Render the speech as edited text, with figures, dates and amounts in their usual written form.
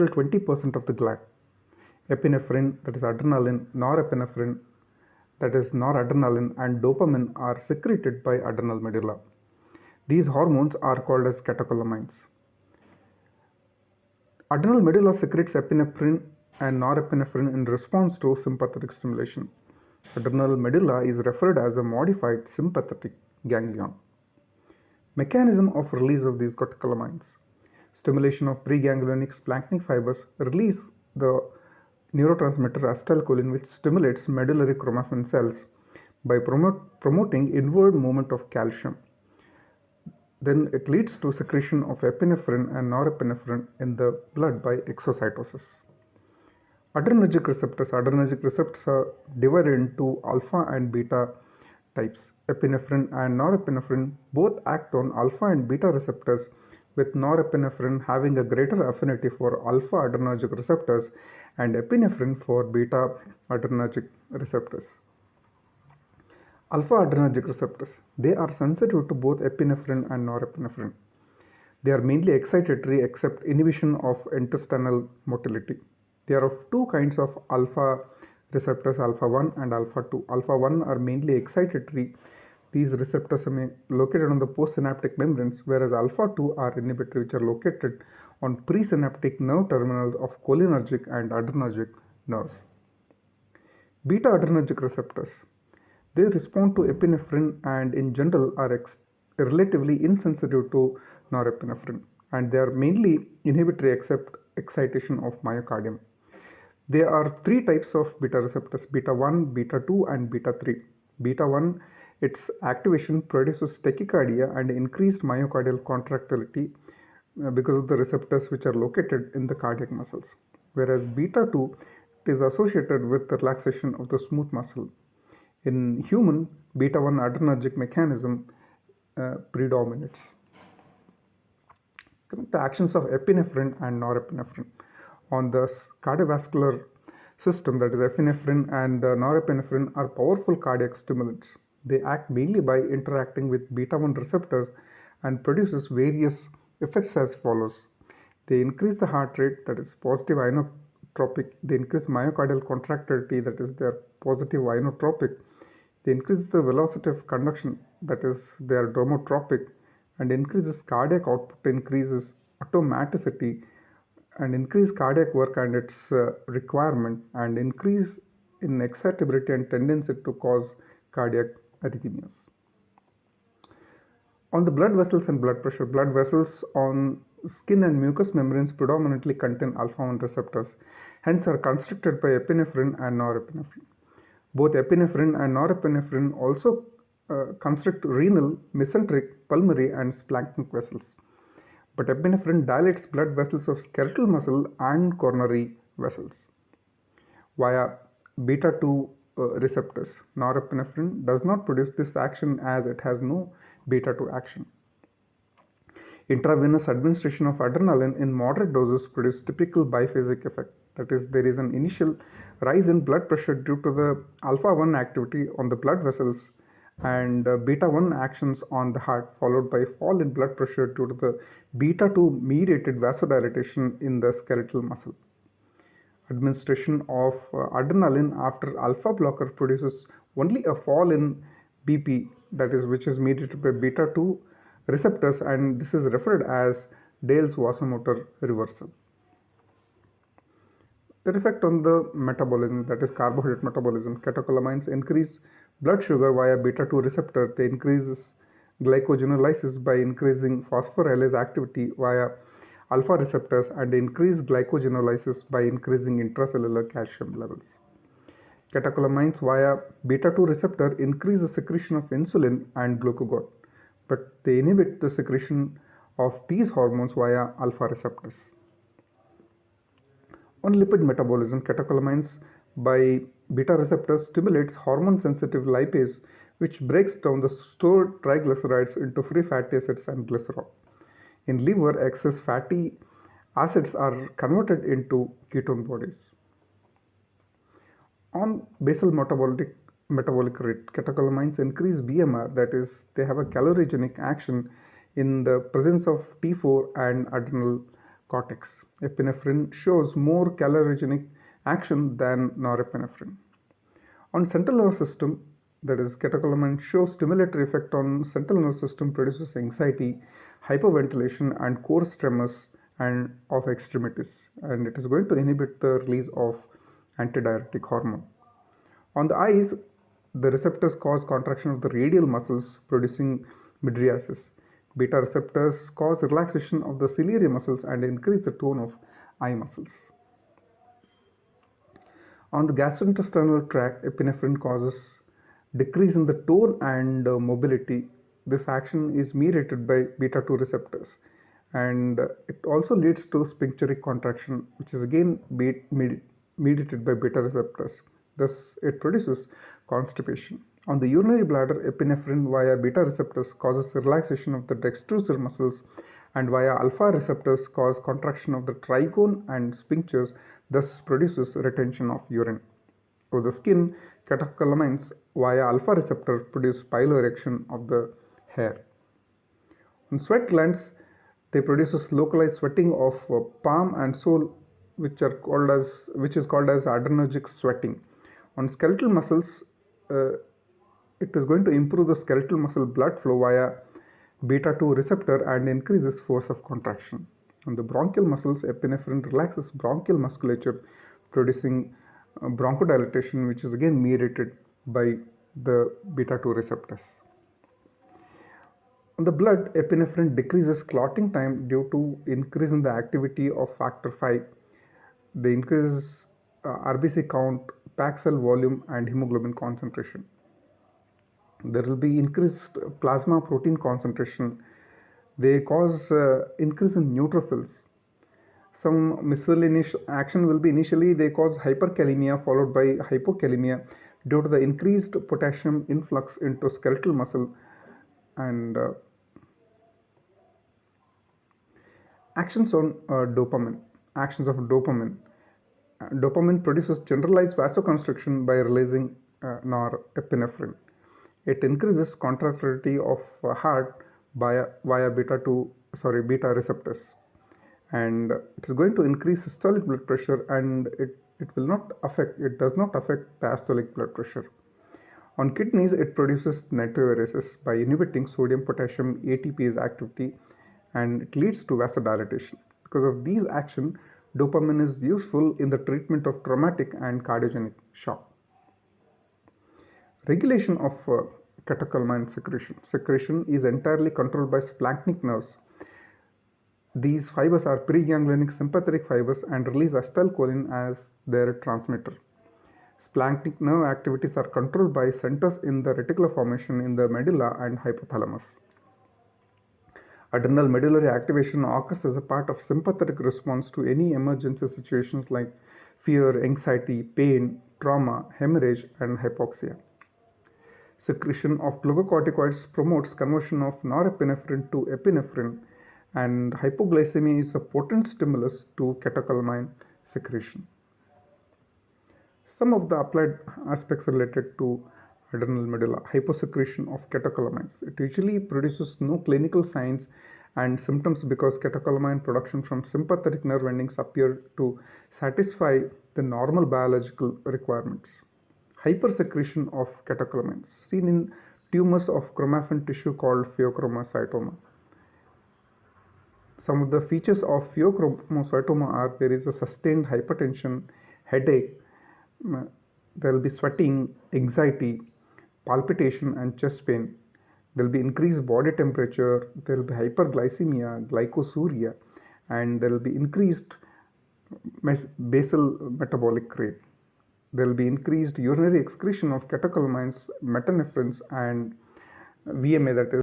20% of the gland. Epinephrine, that is adrenaline, norepinephrine, that is noradrenaline, and dopamine are secreted by adrenal medulla. These hormones are called as catacholamines. Adrenal medulla secretes epinephrine and norepinephrine in response to sympathetic stimulation. Adrenal medulla is referred as a modified sympathetic ganglion. Mechanism of release of these catecholamines. Stimulation of preganglionic splanchnic fibers release the neurotransmitter acetylcholine, which stimulates medullary chromaffin cells by promoting inward movement of calcium. Then it leads to secretion of epinephrine and norepinephrine in the blood by exocytosis. Adrenergic receptors. Adrenergic receptors are divided into alpha and beta types. Epinephrine and norepinephrine both act on alpha and beta receptors, with norepinephrine having a greater affinity for alpha adrenergic receptors and epinephrine for beta adrenergic receptors. Alpha adrenergic receptors. They are sensitive to both epinephrine and norepinephrine. They are mainly excitatory except inhibition of intestinal motility. There are two kinds of alpha receptors, alpha 1 and alpha 2. Alpha 1 are mainly excitatory. These receptors are located on the postsynaptic membranes, whereas alpha 2 are inhibitory, which are located on presynaptic nerve terminals of cholinergic and adrenergic nerves. Beta adrenergic receptors. They respond to epinephrine and in general are relatively insensitive to norepinephrine, and they are mainly inhibitory except excitation of myocardium. There are three types of beta receptors: beta 1, beta 2 and beta 3. Beta 1, its activation produces tachycardia and increased myocardial contractility because of the receptors which are located in the cardiac muscles, whereas beta 2 is associated with the relaxation of the smooth muscle. In human, beta 1 adrenergic mechanism predominates. The actions of epinephrine and norepinephrine on the cardiovascular system, that is epinephrine and norepinephrine are powerful cardiac stimulants. They act mainly by interacting with beta 1 receptors and produces various effects as follows. They increase the heart rate, that is positive inotropic. They increase myocardial contractility, that is they are positive inotropic. They increase the velocity of conduction, that is they are dromotropic, and increases cardiac output, increases automaticity, and increase cardiac work and its requirement, and increase in excitability and tendency to cause cardiac arrhythmias. On the blood vessels and blood pressure. Blood vessels on skin and mucous membranes predominantly contain alpha 1 receptors, hence are constricted by epinephrine and norepinephrine. Both epinephrine and norepinephrine also constrict renal, mesenteric, pulmonary and splanchnic vessels. But epinephrine dilates blood vessels of skeletal muscle and coronary vessels via beta 2 receptors. Norepinephrine does not produce this action as it has no beta 2 action. Intravenous administration of adrenaline in moderate doses produces typical biphasic effect. That is, there is an initial rise in blood pressure due to the alpha 1 activity on the blood vessels and beta 1 actions on the heart, followed by fall in blood pressure due to the beta 2 mediated vasodilatation in the skeletal muscle. Administration of adrenaline after alpha blocker produces only a fall in BP, that is which is mediated by beta 2 receptors, and this is referred as Dale's vasomotor reversal. The effect on the metabolism, that is carbohydrate metabolism. Catecholamines increase blood sugar via beta 2 receptor. They increase glycogenolysis by increasing phosphorylase activity via alpha receptors and increase glycogenolysis by increasing intracellular calcium levels. Catecholamines via beta 2 receptor increase the secretion of insulin and glucagon, but they inhibit the secretion of these hormones via alpha receptors. On lipid metabolism, catecholamines by beta receptors stimulates hormone-sensitive lipase, which breaks down the stored triglycerides into free fatty acids and glycerol. In liver, excess fatty acids are converted into ketone bodies. On basal metabolic rate, catecholamines increase BMR, that is, they have a calorigenic action in the presence of T4 and adrenal cortex. Epinephrine shows more calorigenic action than norepinephrine. On central nervous system, that is catecholamine shows stimulatory effect on central nervous system, produces anxiety, hyperventilation and coarse tremors and of extremities, and it is going to inhibit the release of antidiuretic hormone. On the eyes, the receptors cause contraction of the radial muscles producing mydriasis. Beta receptors cause relaxation of the ciliary muscles and increase the tone of eye muscles. On the gastrointestinal tract, epinephrine causes decrease in the tone and mobility. This action is mediated by beta 2 receptors, and it also leads to sphincteric contraction, which is again mediated by beta receptors. Thus, it produces constipation. On the urinary bladder, epinephrine via beta receptors causes relaxation of the dextrosor muscles, and via alpha receptors cause contraction of the trigone and sphincters, thus produces retention of urine. For the skin, catacholamines via alpha receptor produce piloerection of the hair. On sweat glands, they produce localized sweating of palm and sole, which is called as adrenergic sweating. On skeletal muscles, it is going to improve the skeletal muscle blood flow via beta 2 receptor and increases force of contraction. On the bronchial muscles, epinephrine relaxes bronchial musculature, producing bronchodilation, which is again mediated by the beta 2 receptors. On the blood, epinephrine decreases clotting time due to increase in the activity of factor V. The increases RBC count, packed cell volume and hemoglobin concentration. There will be increased plasma protein concentration. They cause increase in neutrophils. Some miscellaneous action will be initially they cause hyperkalemia followed by hypokalemia due to the increased potassium influx into skeletal muscle, and actions on dopamine. Actions of dopamine. Dopamine produces generalized vasoconstriction by releasing norepinephrine. It increases contractility of heart via beta receptors, and it is going to increase systolic blood pressure, and it does not affect diastolic blood pressure. On kidneys, it produces natriuresis by inhibiting sodium potassium ATPase activity, and it leads to vasodilatation. Because of these actions, dopamine is useful in the treatment of traumatic and cardiogenic shock. Regulation of catecholamine secretion. Secretion is entirely controlled by splanchnic nerves. These fibers are preganglionic sympathetic fibers and release acetylcholine as their transmitter. Splanchnic nerve activities are controlled by centers in the reticular formation in the medulla and hypothalamus. Adrenal medullary activation occurs as a part of sympathetic response to any emergency situations like fear, anxiety, pain, trauma, hemorrhage, and hypoxia. Secretion of glucocorticoids promotes conversion of norepinephrine to epinephrine, and hypoglycemia is a potent stimulus to catecholamine secretion. Some of the applied aspects related to adrenal medulla. Hyposecretion of catecholamines. It usually produces no clinical signs and symptoms because catecholamine production from sympathetic nerve endings appear to satisfy the normal biological requirements. Hypersecretion of catecholamines seen in tumors of chromaffin tissue called pheochromocytoma. Some of the features of pheochromocytoma are there is a sustained hypertension, headache, there will be sweating, anxiety, palpitation and chest pain. There will be increased body temperature, there will be hyperglycemia, glycosuria, and there will be increased basal metabolic rate. There will be increased urinary excretion of catecholamines, metanephrines and VMA, that is